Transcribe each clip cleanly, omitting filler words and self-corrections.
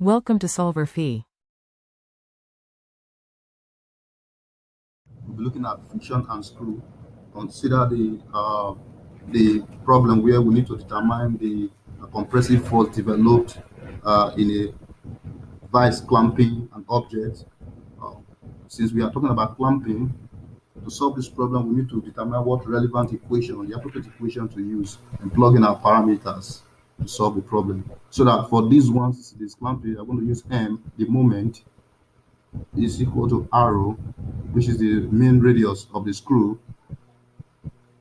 Welcome to solverfy. We'll be looking at friction and screw. Consider the problem where we need to determine the compressive force developed in a vise clamping an object. Uh, since we are talking about clamping, to solve this problem, we need to determine what relevant equation, the appropriate equation to use, and plug in our parameters to solve the problem. So that for these ones, this clamping, I'm going to use M, the moment, is equal to arrow, which is the main radius of the screw,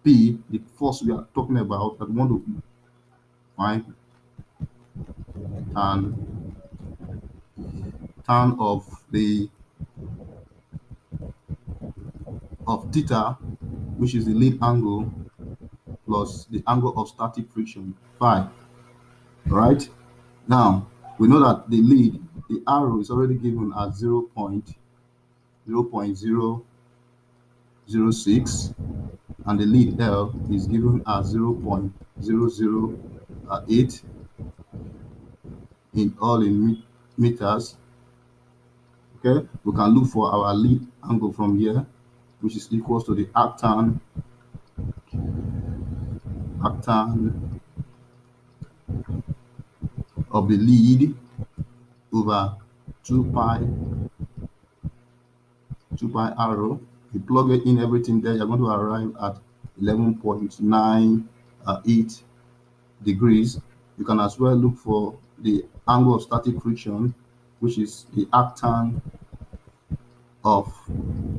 P, the force we are talking about that we want to find, and tan of theta, which is the lead angle, plus the angle of static friction, phi. Right? Now, we know that the arrow is already given as 0.006, and the lead L is given as 0.008 in all in meters. Okay, we can look for our lead angle from here, which is equals to the arctan of the lead over 2 pi arrow. You plug it in everything there, you're going to arrive at 11.98 degrees. You can as well look for the angle of static friction, which is the arctan of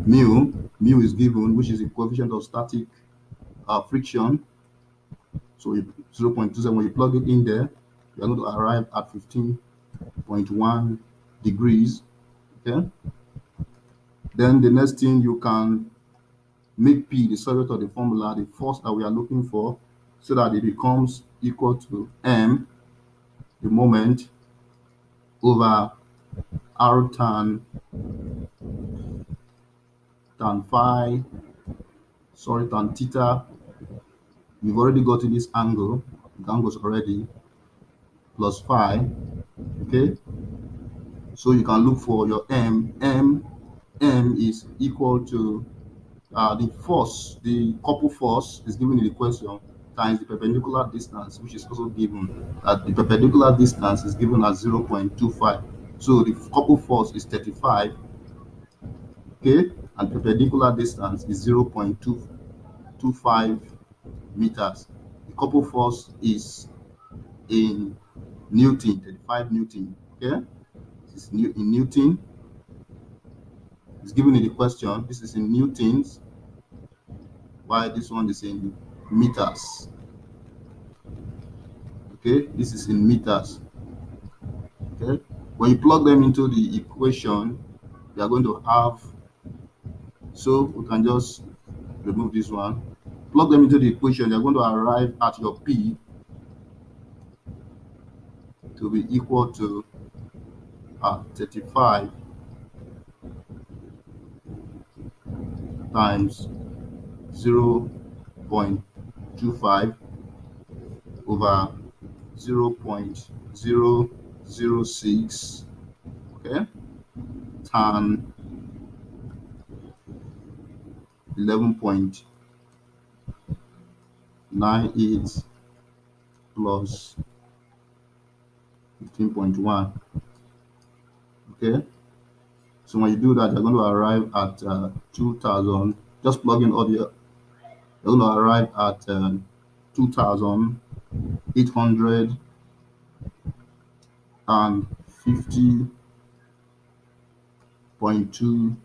mu. Mu is given, which is the coefficient of static friction. So 0.27, when you plug it in there, you're going to arrive at 15.1 degrees. Okay. Then the next thing, you can make P the surrogate of the formula, the force that we are looking for, so that it becomes equal to M, the moment, over R tan phi, tan theta. You've already got to this angle, the angles already, plus phi. Okay. So you can look for your M. M is equal to the force, the couple force is given in the question, times the perpendicular distance, which is also given. The perpendicular distance is given as 0.25. So the couple force is 35, okay, and perpendicular distance is 0.225 meters. The couple force is in Newton, 35 Newton, okay? This is in Newton. It's given in the question. This is in newtons, while this one is in meters. Okay, this is in meters. Okay, when you plug them into the equation, you are going to have, so we can just remove this one, plug them into the equation, you're going to arrive at your P to be equal to 35 times 0.25 over 0.006, okay, tan 11.98 plus 15.1. Okay, so when you do that, you're going to arrive at 2000. Just plug in all the, you're going to arrive at 2,850.2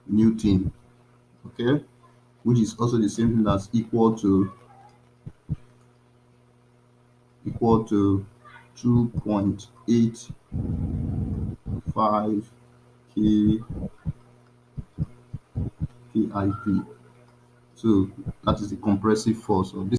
Newton. Okay, which is also the same thing as equal to 2.85 KIP. So that is the compressive force of this.